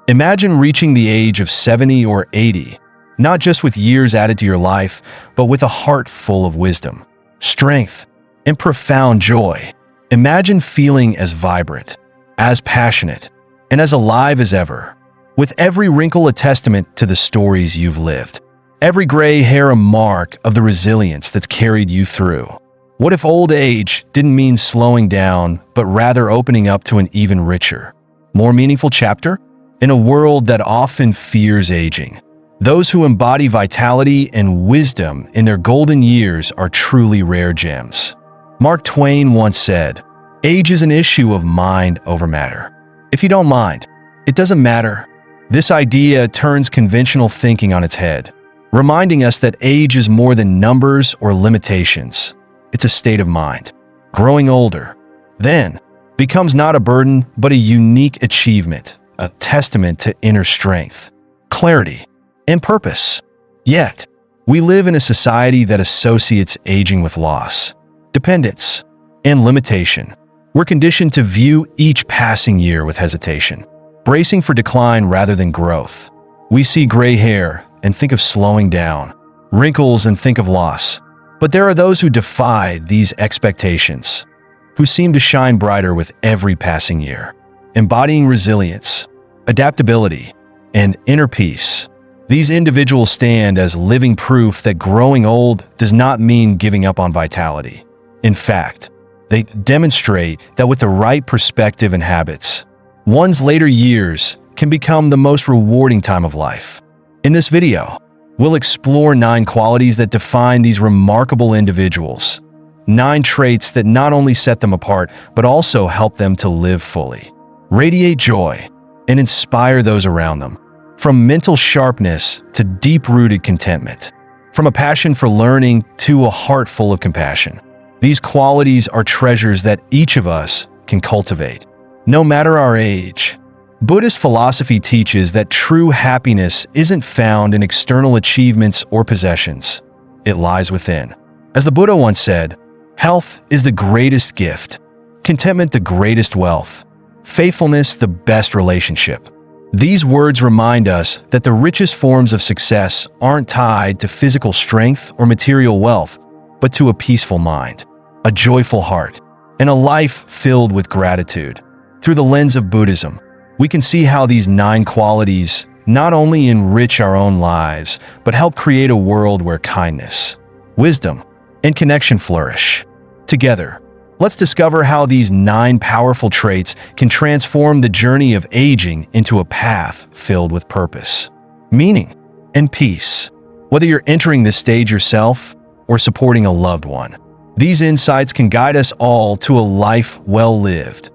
Imagine reaching the age of 70 or 80, not just with years added to your life, but with a heart full of wisdom, strength, and profound joy. Imagine feeling as vibrant, as passionate, and as alive as ever, with every wrinkle a testament to the stories you've lived, every gray hair a mark of the resilience that's carried you through. What if old age didn't mean slowing down, but rather opening up to an even richer, more meaningful chapter? In a world that often fears aging, those who embody vitality and wisdom in their golden years are truly rare gems. Mark Twain once said, "Age is an issue of mind over matter. If you don't mind, it doesn't matter." This idea turns conventional thinking on its head, reminding us that age is more than numbers or limitations. It's a state of mind. Growing older, then, becomes not a burden, but a unique achievement, a testament to inner strength, clarity, and purpose. Yet, we live in a society that associates aging with loss, dependence, and limitation. We're conditioned to view each passing year with hesitation, bracing for decline rather than growth. We see gray hair and think of slowing down, wrinkles and think of loss. But there are those who defy these expectations, who seem to shine brighter with every passing year, embodying resilience, adaptability, and inner peace. These individuals stand as living proof that growing old does not mean giving up on vitality. In fact, they demonstrate that with the right perspective and habits, one's later years can become the most rewarding time of life. In this video, we'll explore 9 qualities that define these remarkable individuals, 9 traits that not only set them apart, but also help them to live fully, radiate joy, and inspire those around them. From mental sharpness to deep-rooted contentment, from a passion for learning to a heart full of compassion. These qualities are treasures that each of us can cultivate, no matter our age. Buddhist philosophy teaches that true happiness isn't found in external achievements or possessions. It lies within. As the Buddha once said, health is the greatest gift, contentment the greatest wealth, faithfulness the best relationship. These words remind us that the richest forms of success aren't tied to physical strength or material wealth, but to a peaceful mind, a joyful heart, and a life filled with gratitude. Through the lens of Buddhism, we can see how these 9 qualities not only enrich our own lives, but help create a world where kindness, wisdom, and connection flourish. Together, let's discover how these 9 powerful traits can transform the journey of aging into a path filled with purpose, meaning, and peace. Whether you're entering this stage yourself or supporting a loved one, these insights can guide us all to a life well lived,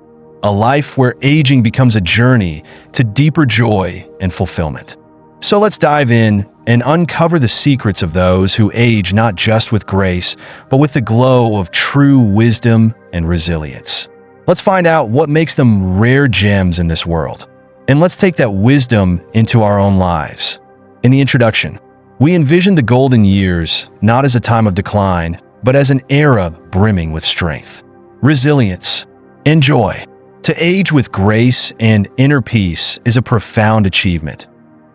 a life where aging becomes a journey to deeper joy and fulfillment. So let's dive in and uncover the secrets of those who age not just with grace, but with the glow of true wisdom and resilience. Let's find out what makes them rare gems in this world. And let's take that wisdom into our own lives. In the introduction, we envision the golden years not as a time of decline, but as an era brimming with strength, resilience, and joy. To age with grace and inner peace is a profound achievement,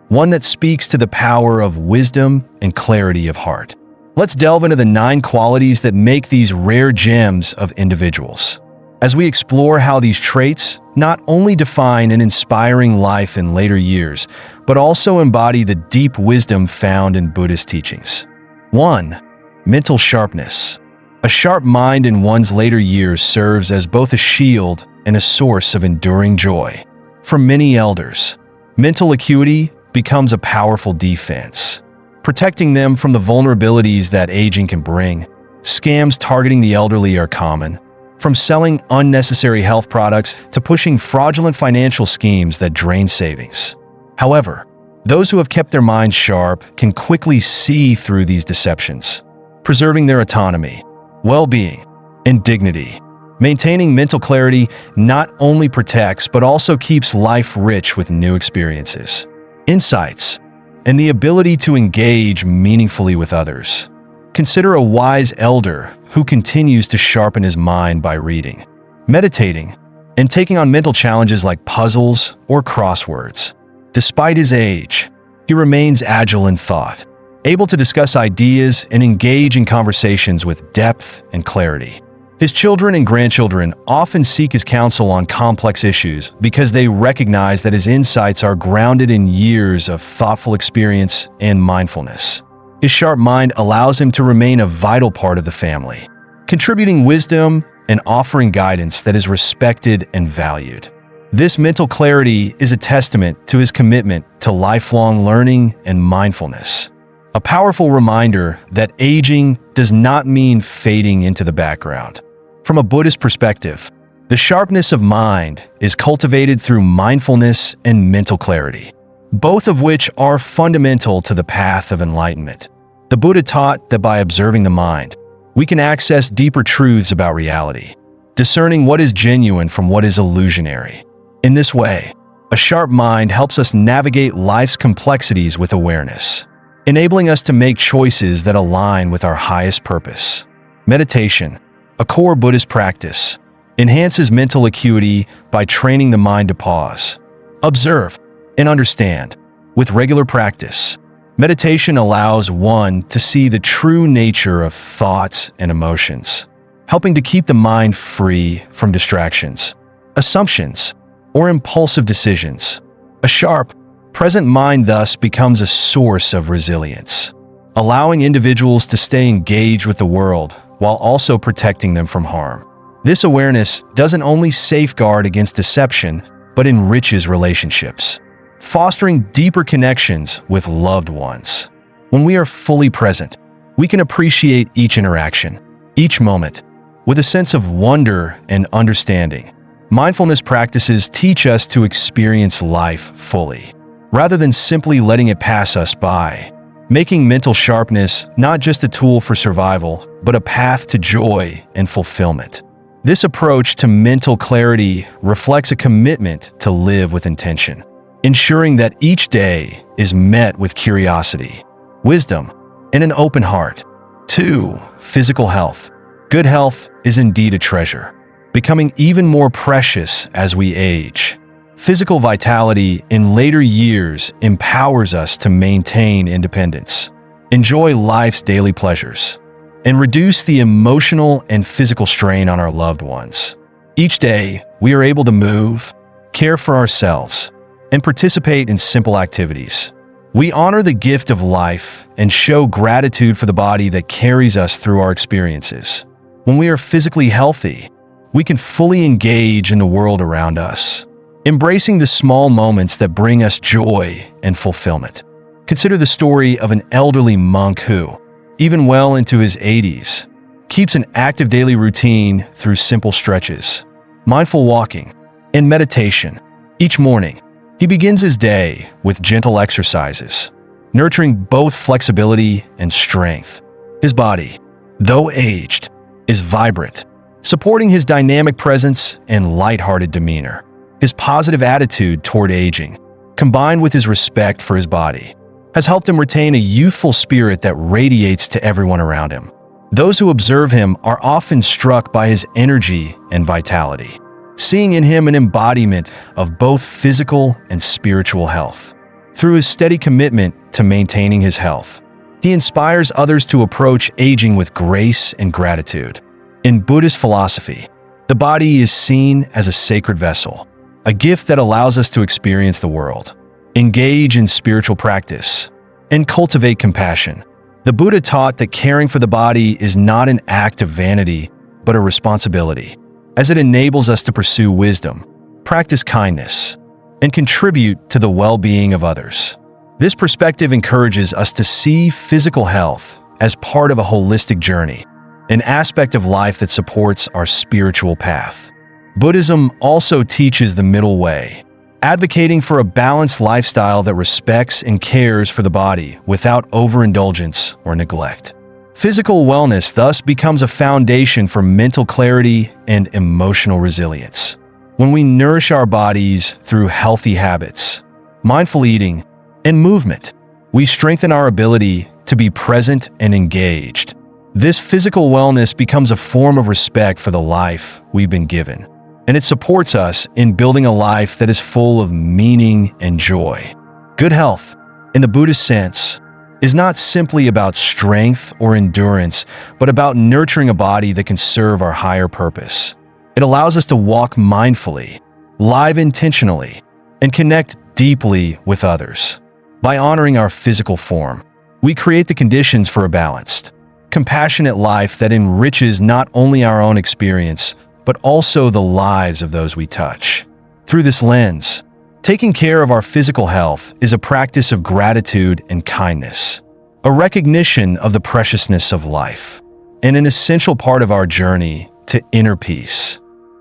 one that speaks to the power of wisdom and clarity of heart. Let's delve into the 9 qualities that make these rare gems of individuals, as we explore how these traits not only define an inspiring life in later years, but also embody the deep wisdom found in Buddhist teachings. 1. Mental sharpness. A sharp mind in one's later years serves as both a shield and a source of enduring joy. For many elders, mental acuity becomes a powerful defense, protecting them from the vulnerabilities that aging can bring. Scams targeting the elderly are common, from selling unnecessary health products to pushing fraudulent financial schemes that drain savings. However, those who have kept their minds sharp can quickly see through these deceptions, preserving their autonomy, well-being, and dignity. Maintaining mental clarity not only protects but also keeps life rich with new experiences, insights, and the ability to engage meaningfully with others. Consider a wise elder who continues to sharpen his mind by reading, meditating, and taking on mental challenges like puzzles or crosswords. Despite his age, he remains agile in thought, able to discuss ideas and engage in conversations with depth and clarity. His children and grandchildren often seek his counsel on complex issues because they recognize that his insights are grounded in years of thoughtful experience and mindfulness. His sharp mind allows him to remain a vital part of the family, contributing wisdom and offering guidance that is respected and valued. This mental clarity is a testament to his commitment to lifelong learning and mindfulness, a powerful reminder that aging does not mean fading into the background. From a Buddhist perspective, the sharpness of mind is cultivated through mindfulness and mental clarity, both of which are fundamental to the path of enlightenment. The Buddha taught that by observing the mind, we can access deeper truths about reality, discerning what is genuine from what is illusionary. In this way, a sharp mind helps us navigate life's complexities with awareness, enabling us to make choices that align with our highest purpose. Meditation, a core Buddhist practice, enhances mental acuity by training the mind to pause, observe, and understand. With regular practice, meditation allows one to see the true nature of thoughts and emotions, helping to keep the mind free from distractions, assumptions, or impulsive decisions. A sharp, present mind thus becomes a source of resilience, allowing individuals to stay engaged with the world while also protecting them from harm. This awareness doesn't only safeguard against deception, but enriches relationships, fostering deeper connections with loved ones. When we are fully present, we can appreciate each interaction, each moment, with a sense of wonder and understanding. Mindfulness practices teach us to experience life fully, rather than simply letting it pass us by, making mental sharpness not just a tool for survival, but a path to joy and fulfillment. This approach to mental clarity reflects a commitment to live with intention, ensuring that each day is met with curiosity, wisdom, and an open heart. 2. Physical health. Good health is indeed a treasure, becoming even more precious as we age. Physical vitality in later years empowers us to maintain independence, enjoy life's daily pleasures, and reduce the emotional and physical strain on our loved ones. Each day, we are able to move, care for ourselves, and participate in simple activities. We honor the gift of life and show gratitude for the body that carries us through our experiences. When we are physically healthy, we can fully engage in the world around us, embracing the small moments that bring us joy and fulfillment. Consider the story of an elderly monk who, even well into his 80s, keeps an active daily routine through simple stretches, mindful walking, and meditation. Each morning, he begins his day with gentle exercises, nurturing both flexibility and strength. His body, though aged, is vibrant, supporting his dynamic presence and lighthearted demeanor. His positive attitude toward aging, combined with his respect for his body, has helped him retain a youthful spirit that radiates to everyone around him. Those who observe him are often struck by his energy and vitality, seeing in him an embodiment of both physical and spiritual health. Through his steady commitment to maintaining his health, he inspires others to approach aging with grace and gratitude. In Buddhist philosophy, the body is seen as a sacred vessel, a gift that allows us to experience the world, engage in spiritual practice, and cultivate compassion. The Buddha taught that caring for the body is not an act of vanity, but a responsibility, as it enables us to pursue wisdom, practice kindness, and contribute to the well-being of others. This perspective encourages us to see physical health as part of a holistic journey, an aspect of life that supports our spiritual path. Buddhism also teaches the middle way, advocating for a balanced lifestyle that respects and cares for the body without overindulgence or neglect. Physical wellness thus becomes a foundation for mental clarity and emotional resilience. When we nourish our bodies through healthy habits, mindful eating, and movement, we strengthen our ability to be present and engaged. This physical wellness becomes a form of respect for the life we've been given, and it supports us in building a life that is full of meaning and joy. Good health, in the Buddhist sense, is not simply about strength or endurance, but about nurturing a body that can serve our higher purpose. It allows us to walk mindfully, live intentionally, and connect deeply with others. By honoring our physical form, we create the conditions for a balanced, compassionate life that enriches not only our own experience, but also the lives of those we touch. Through this lens, taking care of our physical health is a practice of gratitude and kindness, a recognition of the preciousness of life, and an essential part of our journey to inner peace.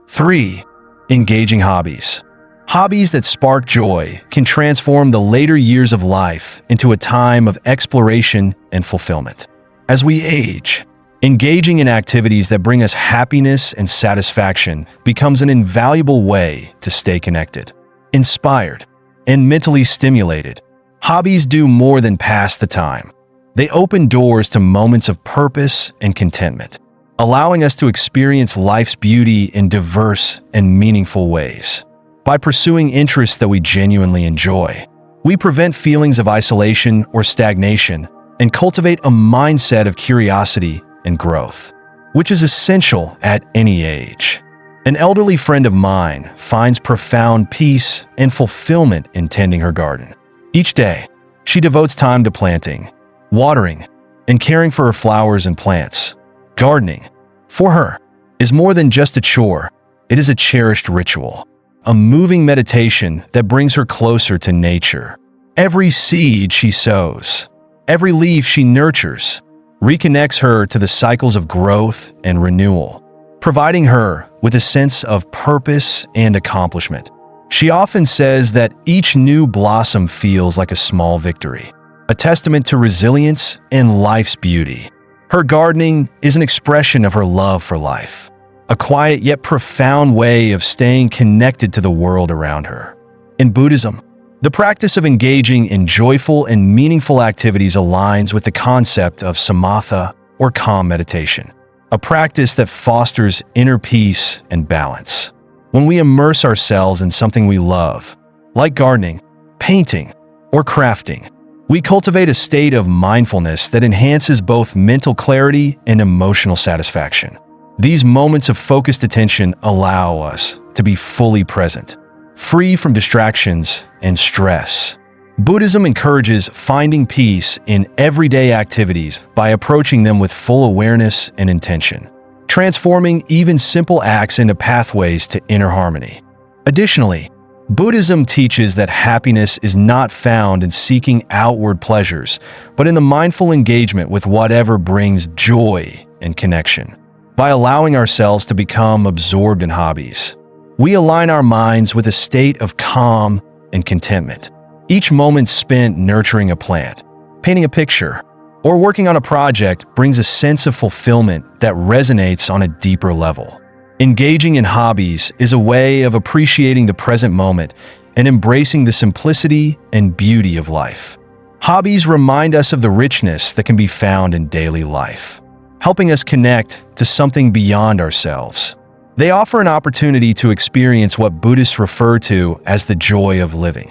3. Engaging hobbies. Hobbies that spark joy can transform the later years of life into a time of exploration and fulfillment. As we age, engaging in activities that bring us happiness and satisfaction becomes an invaluable way to stay connected, inspired, and mentally stimulated. Hobbies do more than pass the time. They open doors to moments of purpose and contentment, allowing us to experience life's beauty in diverse and meaningful ways. By pursuing interests that we genuinely enjoy, we prevent feelings of isolation or stagnation and cultivate a mindset of curiosity and growth, which is essential at any age. An elderly friend of mine finds profound peace and fulfillment in tending her garden. Each day, she devotes time to planting, watering, and caring for her flowers and plants. Gardening, for her, is more than just a chore. It is a cherished ritual, a moving meditation that brings her closer to nature. Every seed she sows, every leaf she nurtures, reconnects her to the cycles of growth and renewal, providing her with a sense of purpose and accomplishment. She often says that each new blossom feels like a small victory, a testament to resilience and life's beauty. Her gardening is an expression of her love for life, a quiet yet profound way of staying connected to the world around her. In Buddhism, the practice of engaging in joyful and meaningful activities aligns with the concept of samatha, or calm meditation, a practice that fosters inner peace and balance. When we immerse ourselves in something we love, like gardening, painting, or crafting, we cultivate a state of mindfulness that enhances both mental clarity and emotional satisfaction. These moments of focused attention allow us to be fully present, free from distractions and stress. Buddhism encourages finding peace in everyday activities by approaching them with full awareness and intention, transforming even simple acts into pathways to inner harmony. Additionally, Buddhism teaches that happiness is not found in seeking outward pleasures, but in the mindful engagement with whatever brings joy and connection. By allowing ourselves to become absorbed in hobbies, we align our minds with a state of calm and contentment. Each moment spent nurturing a plant, painting a picture, or working on a project brings a sense of fulfillment that resonates on a deeper level. Engaging in hobbies is a way of appreciating the present moment and embracing the simplicity and beauty of life. Hobbies remind us of the richness that can be found in daily life, helping us connect to something beyond ourselves. They offer an opportunity to experience what Buddhists refer to as the joy of living,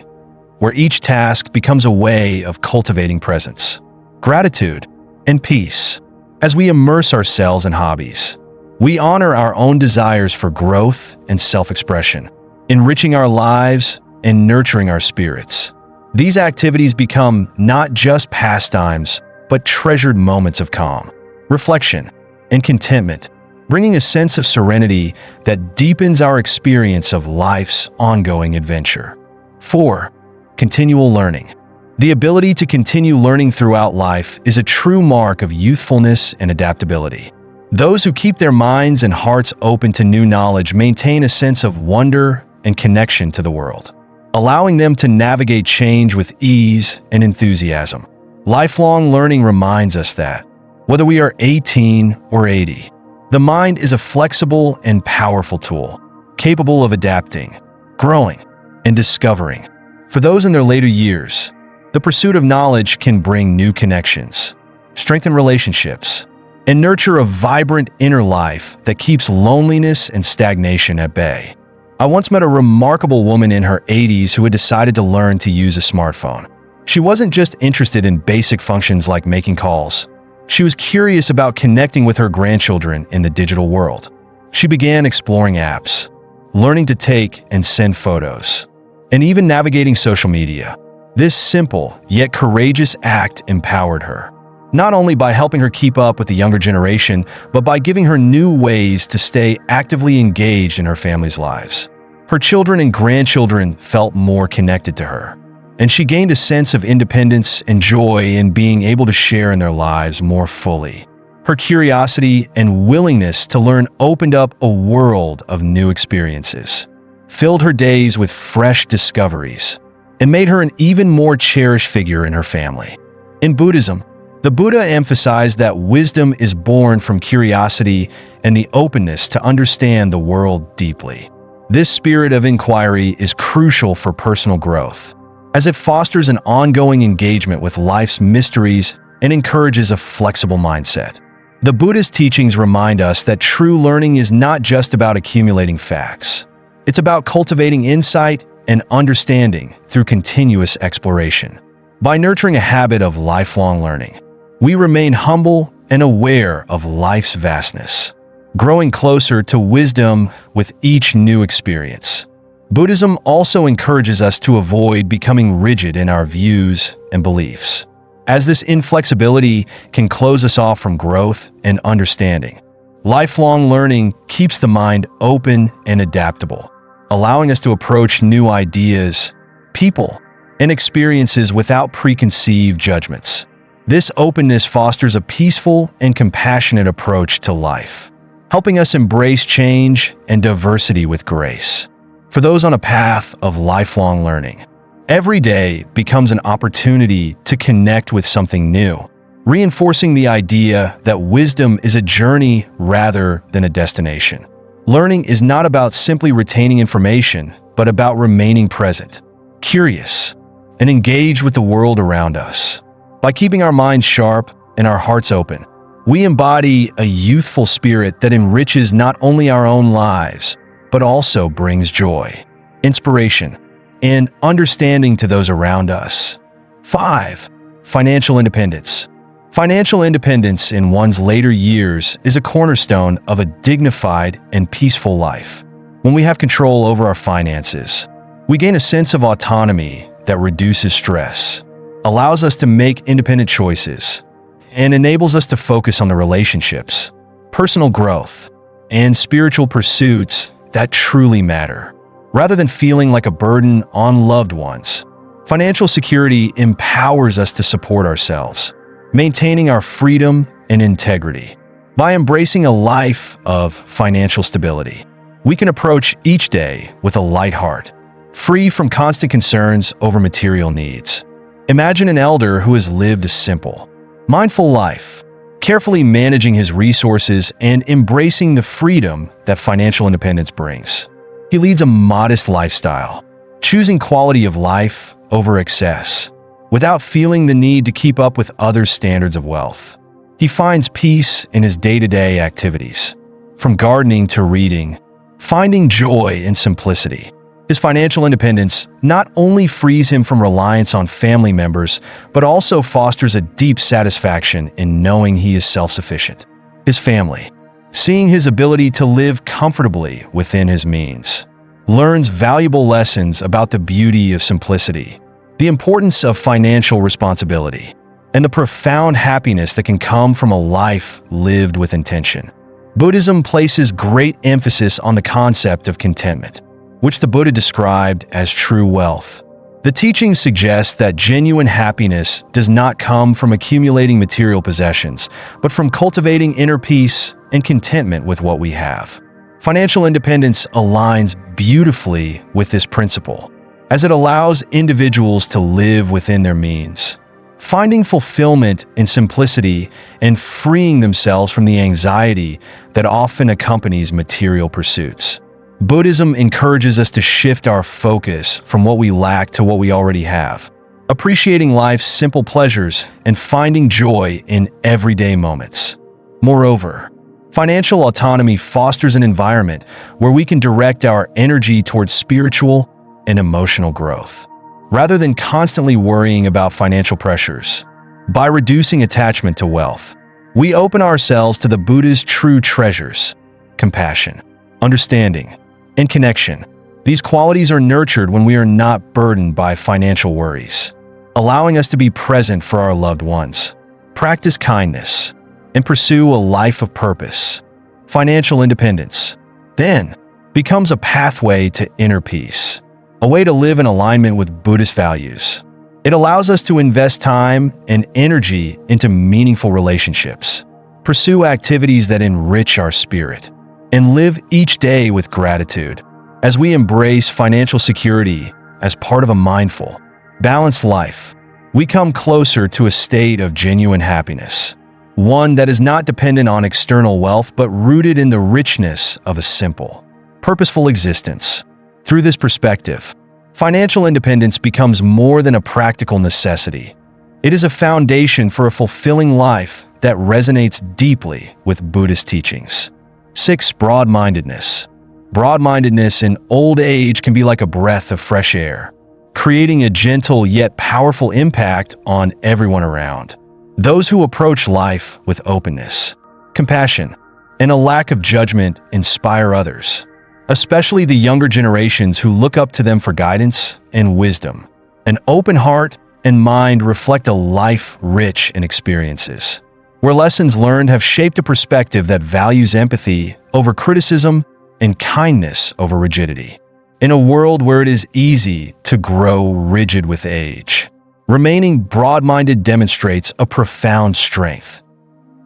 where each task becomes a way of cultivating presence, gratitude, and peace. As we immerse ourselves in hobbies, we honor our own desires for growth and self-expression, enriching our lives and nurturing our spirits. These activities become not just pastimes, but treasured moments of calm, reflection, and contentment, bringing a sense of serenity that deepens our experience of life's ongoing adventure. 4. Continual learning. The ability to continue learning throughout life is a true mark of youthfulness and adaptability. Those who keep their minds and hearts open to new knowledge maintain a sense of wonder and connection to the world, allowing them to navigate change with ease and enthusiasm. Lifelong learning reminds us that, whether we are 18 or 80, the mind is a flexible and powerful tool, capable of adapting, growing, and discovering. For those in their later years, the pursuit of knowledge can bring new connections, strengthen relationships, and nurture a vibrant inner life that keeps loneliness and stagnation at bay. I once met a remarkable woman in her 80s who had decided to learn to use a smartphone. She wasn't just interested in basic functions like making calls. She was curious about connecting with her grandchildren in the digital world. She began exploring apps, learning to take and send photos, and even navigating social media. This simple yet courageous act empowered her, not only by helping her keep up with the younger generation, but by giving her new ways to stay actively engaged in her family's lives. Her children and grandchildren felt more connected to her, and she gained a sense of independence and joy in being able to share in their lives more fully. Her curiosity and willingness to learn opened up a world of new experiences, filled her days with fresh discoveries, and made her an even more cherished figure in her family. In Buddhism, the Buddha emphasized that wisdom is born from curiosity and the openness to understand the world deeply. This spirit of inquiry is crucial for personal growth, as it fosters an ongoing engagement with life's mysteries and encourages a flexible mindset. The Buddhist teachings remind us that true learning is not just about accumulating facts. It's about cultivating insight and understanding through continuous exploration. By nurturing a habit of lifelong learning, we remain humble and aware of life's vastness, growing closer to wisdom with each new experience. Buddhism also encourages us to avoid becoming rigid in our views and beliefs, as this inflexibility can close us off from growth and understanding. Lifelong learning keeps the mind open and adaptable, allowing us to approach new ideas, people, and experiences without preconceived judgments. This openness fosters a peaceful and compassionate approach to life, helping us embrace change and diversity with grace. For those on a path of lifelong learning, every day becomes an opportunity to connect with something new, reinforcing the idea that wisdom is a journey rather than a destination. Learning is not about simply retaining information, but about remaining present, curious, and engaged with the world around us. By keeping our minds sharp and our hearts open, we embody a youthful spirit that enriches not only our own lives, but also brings joy, inspiration, and understanding to those around us. 5. Financial independence. Financial independence in one's later years is a cornerstone of a dignified and peaceful life. When we have control over our finances, we gain a sense of autonomy that reduces stress, allows us to make independent choices, and enables us to focus on the relationships, personal growth, and spiritual pursuits that truly matter, rather than feeling like a burden on loved ones. Financial security empowers us to support ourselves, maintaining our freedom and integrity. By embracing a life of financial stability, we can approach each day with a light heart, free from constant concerns over material needs. Imagine an elder who has lived a simple, mindful life, carefully managing his resources and embracing the freedom that financial independence brings. He leads a modest lifestyle, choosing quality of life over excess, without feeling the need to keep up with others' standards of wealth. He finds peace in his day-to-day activities, from gardening to reading, finding joy in simplicity. His financial independence not only frees him from reliance on family members, but also fosters a deep satisfaction in knowing he is self-sufficient. His family, seeing his ability to live comfortably within his means, learns valuable lessons about the beauty of simplicity, the importance of financial responsibility, and the profound happiness that can come from a life lived with intention. Buddhism places great emphasis on the concept of contentment, which the Buddha described as true wealth. The teachings suggest that genuine happiness does not come from accumulating material possessions, but from cultivating inner peace and contentment with what we have. Financial independence aligns beautifully with this principle, as it allows individuals to live within their means, finding fulfillment in simplicity and freeing themselves from the anxiety that often accompanies material pursuits. Buddhism encourages us to shift our focus from what we lack to what we already have, appreciating life's simple pleasures and finding joy in everyday moments. Moreover, financial autonomy fosters an environment where we can direct our energy towards spiritual and emotional growth. rather than constantly worrying about financial pressures. By reducing attachment to wealth, we open ourselves to the Buddha's true treasures: compassion, understanding, and connection. These qualities are nurtured when we are not burdened by financial worries, allowing us to be present for our loved ones, practice kindness, and pursue a life of purpose. Financial independence, then, becomes a pathway to inner peace, a way to live in alignment with Buddhist values. It allows us to invest time and energy into meaningful relationships, pursue activities that enrich our spirit, and live each day with gratitude. As we embrace financial security as part of a mindful, balanced life, we come closer to a state of genuine happiness, one that is not dependent on external wealth but rooted in the richness of a simple, purposeful existence. Through this perspective, financial independence becomes more than a practical necessity. It is a foundation for a fulfilling life that resonates deeply with Buddhist teachings. 6. Broad-mindedness. Broad-mindedness in old age can be like a breath of fresh air, creating a gentle yet powerful impact on everyone around. Those who approach life with openness, compassion, and a lack of judgment inspire others, especially the younger generations who look up to them for guidance and wisdom. An open heart and mind reflect a life rich in experiences, where lessons learned have shaped a perspective that values empathy over criticism and kindness over rigidity. In a world where it is easy to grow rigid with age, remaining broad-minded demonstrates a profound strength,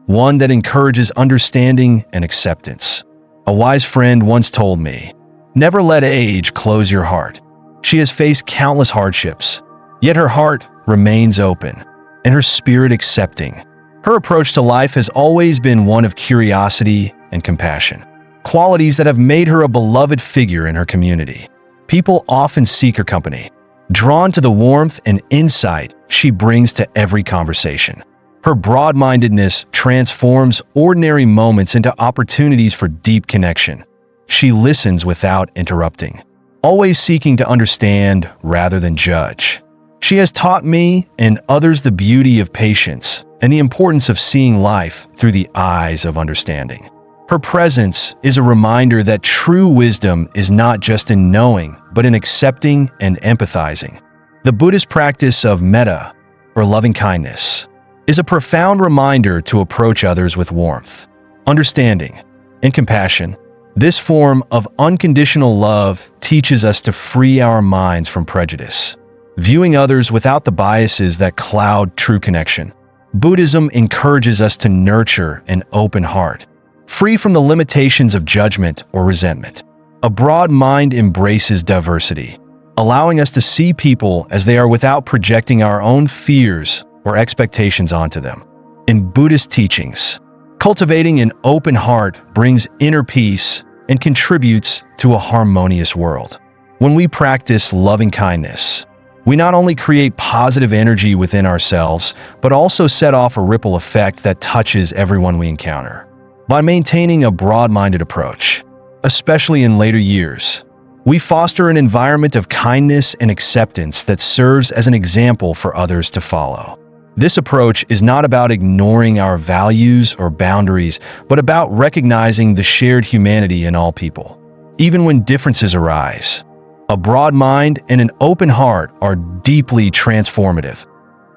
one that encourages understanding and acceptance. A wise friend once told me, "Never let age close your heart." She has faced countless hardships, yet her heart remains open and her spirit accepting. Her approach to life has always been one of curiosity and compassion, qualities that have made her a beloved figure in her community. People often seek her company, drawn to the warmth and insight she brings to every conversation. Her broad-mindedness transforms ordinary moments into opportunities for deep connection. She listens without interrupting, always seeking to understand rather than judge. She has taught me and others the beauty of patience and the importance of seeing life through the eyes of understanding. Her presence is a reminder that true wisdom is not just in knowing, but in accepting and empathizing. The Buddhist practice of metta, or loving kindness, is a profound reminder to approach others with warmth, understanding, and compassion. This form of unconditional love teaches us to free our minds from prejudice, viewing others without the biases that cloud true connection. Buddhism encourages us to nurture an open heart, free from the limitations of judgment or resentment. A broad mind embraces diversity, allowing us to see people as they are without projecting our own fears or expectations onto them. In Buddhist teachings, cultivating an open heart brings inner peace and contributes to a harmonious world. When we practice loving kindness, we not only create positive energy within ourselves, but also set off a ripple effect that touches everyone we encounter. By maintaining a broad-minded approach, especially in later years, we foster an environment of kindness and acceptance that serves as an example for others to follow. This approach is not about ignoring our values or boundaries, but about recognizing the shared humanity in all people. Even when differences arise, a broad mind and an open heart are deeply transformative.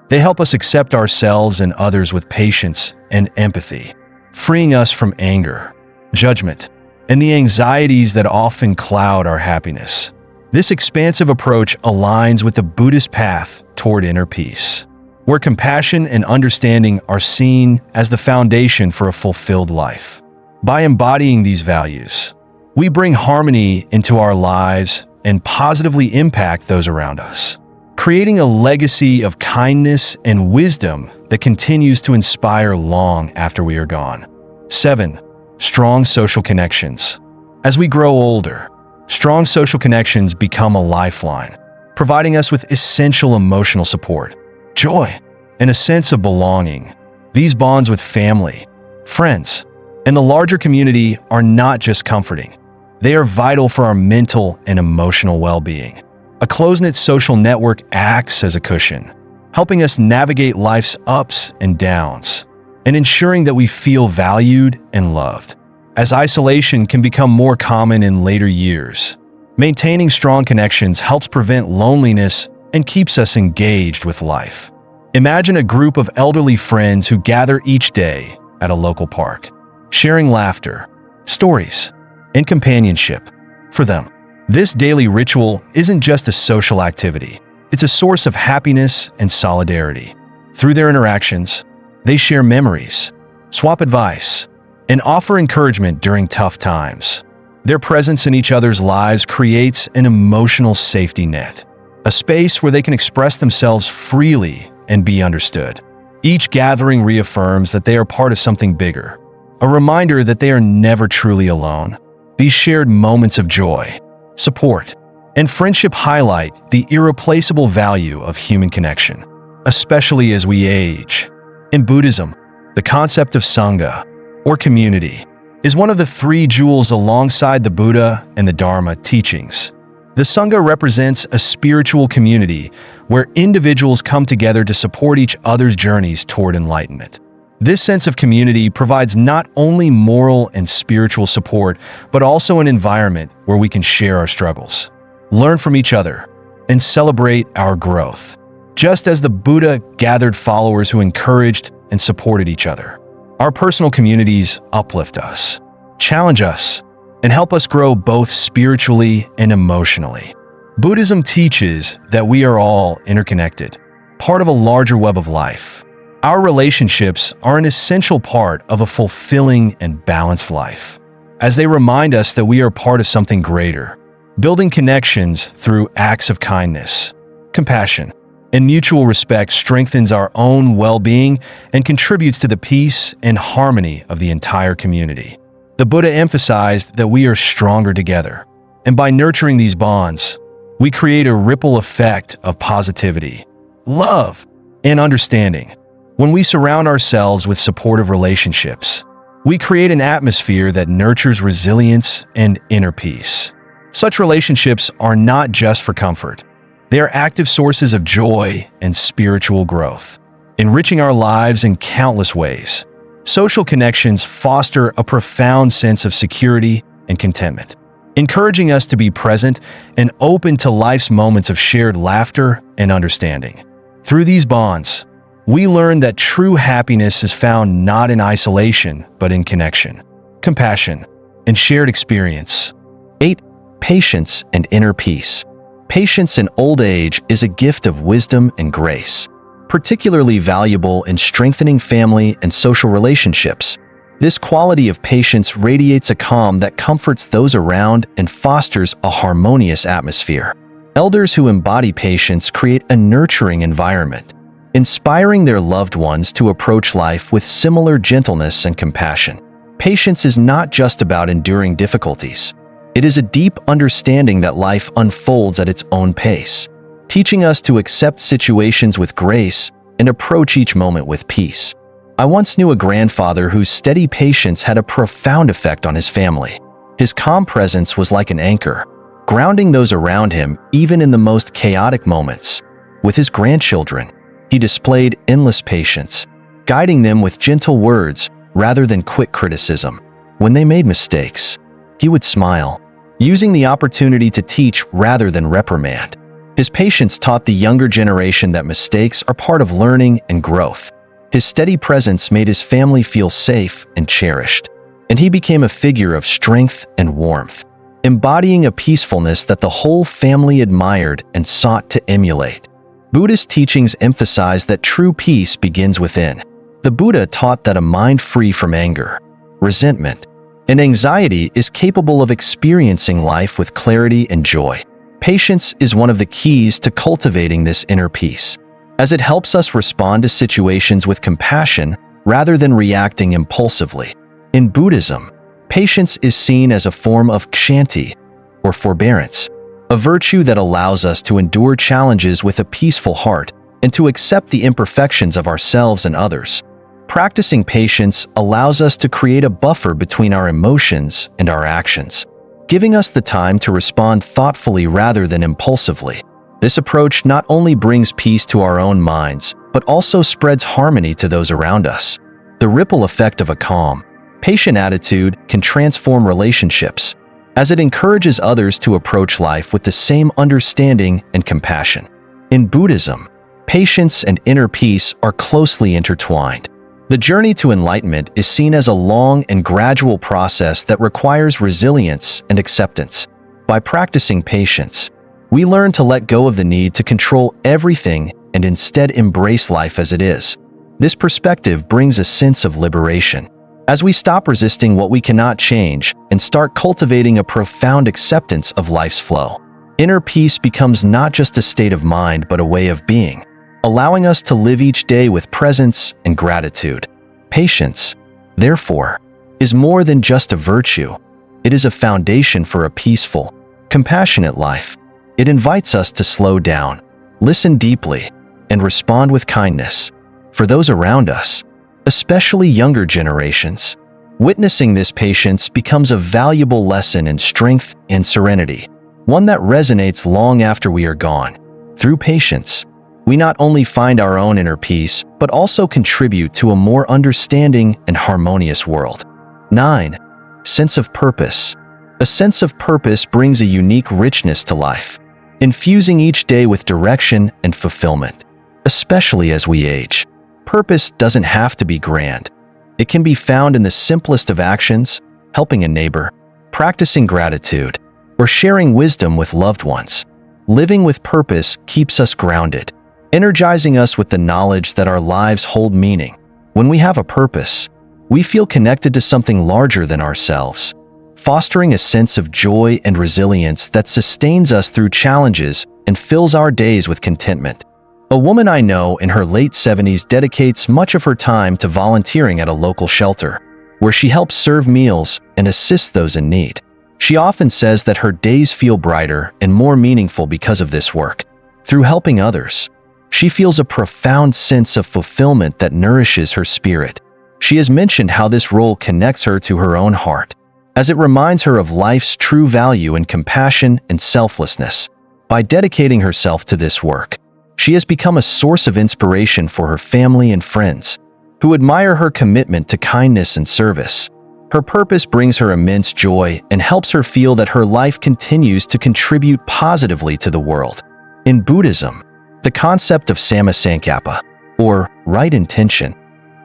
They help us accept ourselves and others with patience and empathy, freeing us from anger, judgment, and the anxieties that often cloud our happiness. This expansive approach aligns with the Buddhist path toward inner peace, where compassion and understanding are seen as the foundation for a fulfilled life. By embodying these values, we bring harmony into our lives and positively impact those around us, creating a legacy of kindness and wisdom that continues to inspire long after we are gone. 7. Strong social connections. As we grow older, strong social connections become a lifeline, providing us with essential emotional support, joy, and a sense of belonging. These bonds with family, friends, and the larger community are not just comforting. They are vital for our mental and emotional well-being. A close-knit social network acts as a cushion, helping us navigate life's ups and downs, and ensuring that we feel valued and loved. As isolation can become more common in later years, maintaining strong connections helps prevent loneliness and keeps us engaged with life. Imagine a group of elderly friends who gather each day at a local park, sharing laughter, stories, and companionship. For them, this daily ritual isn't just a social activity. It's a source of happiness and solidarity. Through their interactions, they share memories, swap advice, and offer encouragement during tough times. Their presence in each other's lives creates an emotional safety net, a space where they can express themselves freely and be understood. Each gathering reaffirms that they are part of something bigger, a reminder that they are never truly alone. These shared moments of joy, support, and friendship highlight the irreplaceable value of human connection, especially as we age. In Buddhism, the concept of Sangha, or community, is one of the three jewels alongside the Buddha and the Dharma teachings. The Sangha represents a spiritual community where individuals come together to support each other's journeys toward enlightenment. This sense of community provides not only moral and spiritual support, but also an environment where we can share our struggles, learn from each other, and celebrate our growth. Just as the Buddha gathered followers who encouraged and supported each other, our personal communities uplift us, challenge us, and help us grow both spiritually and emotionally. Buddhism teaches that we are all interconnected, part of a larger web of life. Our relationships are an essential part of a fulfilling and balanced life, as they remind us that we are part of something greater. Building connections through acts of kindness, compassion, and mutual respect strengthens our own well-being and contributes to the peace and harmony of the entire community. The Buddha emphasized that we are stronger together, and by nurturing these bonds, we create a ripple effect of positivity, love, and understanding. When we surround ourselves with supportive relationships, we create an atmosphere that nurtures resilience and inner peace. Such relationships are not just for comfort. They are active sources of joy and spiritual growth, enriching our lives in countless ways. Social connections foster a profound sense of security and contentment, encouraging us to be present and open to life's moments of shared laughter and understanding. Through these bonds, we learn that true happiness is found not in isolation, but in connection, compassion, and shared experience. 8. Patience and inner peace. Patience in old age is a gift of wisdom and grace, particularly valuable in strengthening family and social relationships. This quality of patience radiates a calm that comforts those around and fosters a harmonious atmosphere. Elders who embody patience create a nurturing environment, inspiring their loved ones to approach life with similar gentleness and compassion. Patience is not just about enduring difficulties. It is a deep understanding that life unfolds at its own pace, teaching us to accept situations with grace and approach each moment with peace. I once knew a grandfather whose steady patience had a profound effect on his family. His calm presence was like an anchor, grounding those around him even in the most chaotic moments. With his grandchildren, he displayed endless patience, guiding them with gentle words rather than quick criticism. When they made mistakes, he would smile, using the opportunity to teach rather than reprimand. His patience taught the younger generation that mistakes are part of learning and growth. His steady presence made his family feel safe and cherished, and he became a figure of strength and warmth, embodying a peacefulness that the whole family admired and sought to emulate. Buddhist teachings emphasize that true peace begins within. The Buddha taught that a mind free from anger, resentment, and anxiety is capable of experiencing life with clarity and joy. Patience is one of the keys to cultivating this inner peace, as it helps us respond to situations with compassion rather than reacting impulsively. In Buddhism, patience is seen as a form of kshanti, or forbearance, a virtue that allows us to endure challenges with a peaceful heart and to accept the imperfections of ourselves and others. Practicing patience allows us to create a buffer between our emotions and our actions, giving us the time to respond thoughtfully rather than impulsively. This approach not only brings peace to our own minds, but also spreads harmony to those around us. The ripple effect of a calm, patient attitude can transform relationships, as it encourages others to approach life with the same understanding and compassion. In Buddhism, patience and inner peace are closely intertwined. The journey to enlightenment is seen as a long and gradual process that requires resilience and acceptance. By practicing patience, we learn to let go of the need to control everything and instead embrace life as it is. This perspective brings a sense of liberation, as we stop resisting what we cannot change and start cultivating a profound acceptance of life's flow. Inner peace becomes not just a state of mind but a way of being, allowing us to live each day with presence and gratitude. Patience, therefore, is more than just a virtue. It is a foundation for a peaceful, compassionate life. It invites us to slow down, listen deeply, and respond with kindness. For those around us, especially younger generations, witnessing this patience becomes a valuable lesson in strength and serenity, one that resonates long after we are gone. Through patience, we not only find our own inner peace, but also contribute to a more understanding and harmonious world. 9. Sense of purpose. A sense of purpose brings a unique richness to life, infusing each day with direction and fulfillment. Especially as we age, purpose doesn't have to be grand. It can be found in the simplest of actions, helping a neighbor, practicing gratitude, or sharing wisdom with loved ones. Living with purpose keeps us grounded, energizing us with the knowledge that our lives hold meaning. When we have a purpose, we feel connected to something larger than ourselves, fostering a sense of joy and resilience that sustains us through challenges and fills our days with contentment. A woman I know in her late 70s dedicates much of her time to volunteering at a local shelter, where she helps serve meals and assists those in need. She often says that her days feel brighter and more meaningful because of this work. Through helping others, she feels a profound sense of fulfillment that nourishes her spirit. She has mentioned how this role connects her to her own heart, as it reminds her of life's true value in compassion and selflessness. By dedicating herself to this work, she has become a source of inspiration for her family and friends, who admire her commitment to kindness and service. Her purpose brings her immense joy and helps her feel that her life continues to contribute positively to the world. In Buddhism, the concept of sammasankappa, or right intention,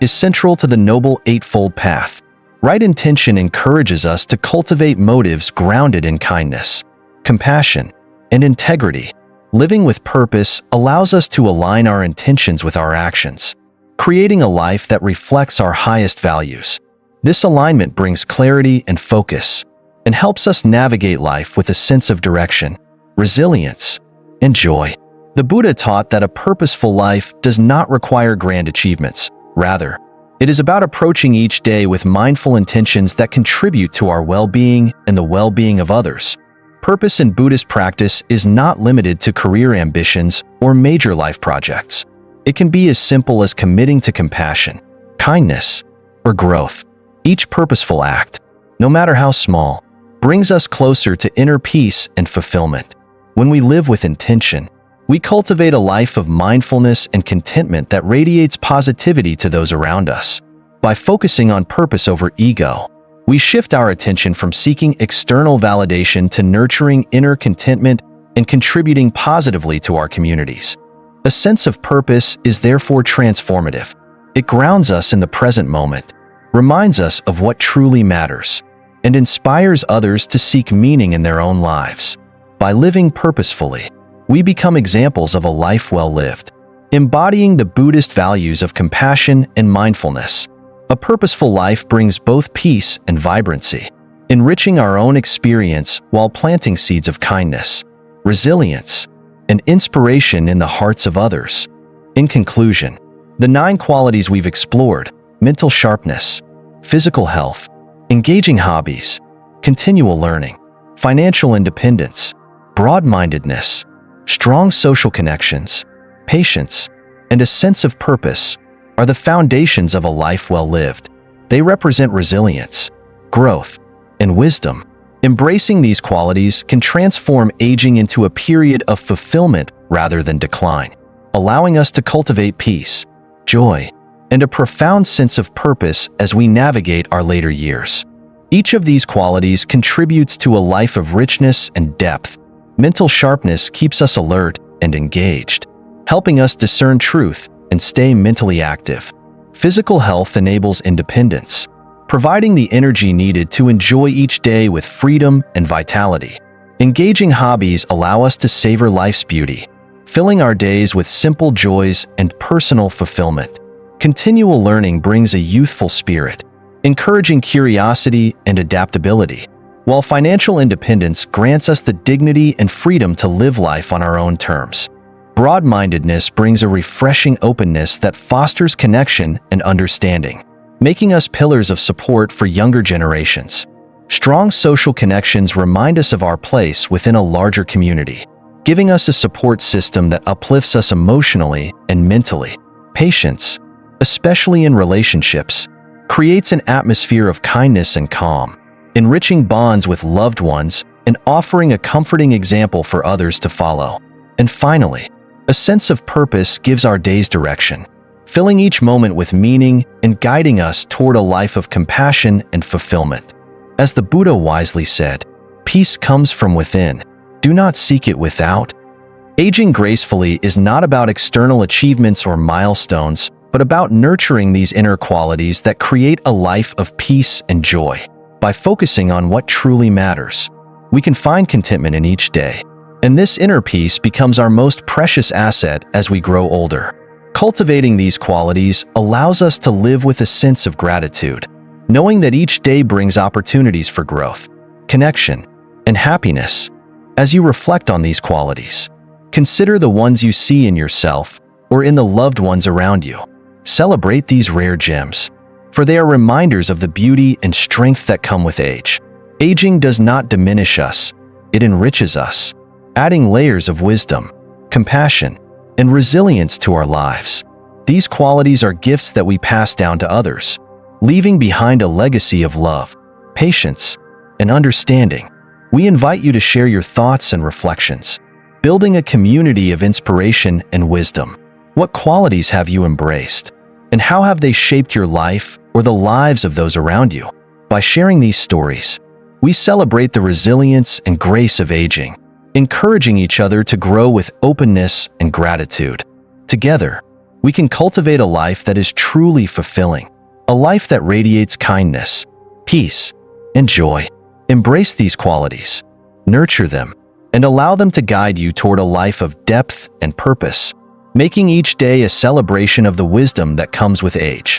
is central to the Noble Eightfold Path. Right intention encourages us to cultivate motives grounded in kindness, compassion, and integrity. Living with purpose allows us to align our intentions with our actions, creating a life that reflects our highest values. This alignment brings clarity and focus, and helps us navigate life with a sense of direction, resilience, and joy. The Buddha taught that a purposeful life does not require grand achievements. Rather, it is about approaching each day with mindful intentions that contribute to our well-being and the well-being of others. Purpose in Buddhist practice is not limited to career ambitions or major life projects. It can be as simple as committing to compassion, kindness, or growth. Each purposeful act, no matter how small, brings us closer to inner peace and fulfillment. When we live with intention, we cultivate a life of mindfulness and contentment that radiates positivity to those around us. By focusing on purpose over ego, we shift our attention from seeking external validation to nurturing inner contentment and contributing positively to our communities. A sense of purpose is therefore transformative. It grounds us in the present moment, reminds us of what truly matters, and inspires others to seek meaning in their own lives. By living purposefully, we become examples of a life well lived, embodying the Buddhist values of compassion and mindfulness. A purposeful life brings both peace and vibrancy, enriching our own experience while planting seeds of kindness, resilience, and inspiration in the hearts of others. In conclusion, the 9 qualities we've explored, mental sharpness, physical health, engaging hobbies, continual learning, financial independence, broad-mindedness, strong social connections, patience, and a sense of purpose, are the foundations of a life well lived. They represent resilience, growth, and wisdom. Embracing these qualities can transform aging into a period of fulfillment rather than decline, allowing us to cultivate peace, joy, and a profound sense of purpose as we navigate our later years. Each of these qualities contributes to a life of richness and depth. Mental sharpness keeps us alert and engaged, helping us discern truth and stay mentally active. Physical health enables independence, providing the energy needed to enjoy each day with freedom and vitality. Engaging hobbies allow us to savor life's beauty, filling our days with simple joys and personal fulfillment. Continual learning brings a youthful spirit, encouraging curiosity and adaptability, while financial independence grants us the dignity and freedom to live life on our own terms. Broad-mindedness brings a refreshing openness that fosters connection and understanding, making us pillars of support for younger generations. Strong social connections remind us of our place within a larger community, giving us a support system that uplifts us emotionally and mentally. Patience, especially in relationships, creates an atmosphere of kindness and calm, enriching bonds with loved ones and offering a comforting example for others to follow. And finally, a sense of purpose gives our days direction, filling each moment with meaning and guiding us toward a life of compassion and fulfillment. As the Buddha wisely said, "Peace comes from within. Do not seek it without." Aging gracefully is not about external achievements or milestones, but about nurturing these inner qualities that create a life of peace and joy. By focusing on what truly matters, we can find contentment in each day, and this inner peace becomes our most precious asset as we grow older. Cultivating these qualities allows us to live with a sense of gratitude, knowing that each day brings opportunities for growth, connection, and happiness. As you reflect on these qualities, consider the ones you see in yourself or in the loved ones around you. Celebrate these rare gems, for they are reminders of the beauty and strength that come with age. Aging does not diminish us, it enriches us, adding layers of wisdom, compassion, and resilience to our lives. These qualities are gifts that we pass down to others, leaving behind a legacy of love, patience, and understanding. We invite you to share your thoughts and reflections, building a community of inspiration and wisdom. What qualities have you embraced, and how have they shaped your life or the lives of those around you? By sharing these stories, we celebrate the resilience and grace of aging, encouraging each other to grow with openness and gratitude. Together, we can cultivate a life that is truly fulfilling, a life that radiates kindness, peace, and joy. Embrace these qualities, nurture them, and allow them to guide you toward a life of depth and purpose, making each day a celebration of the wisdom that comes with age.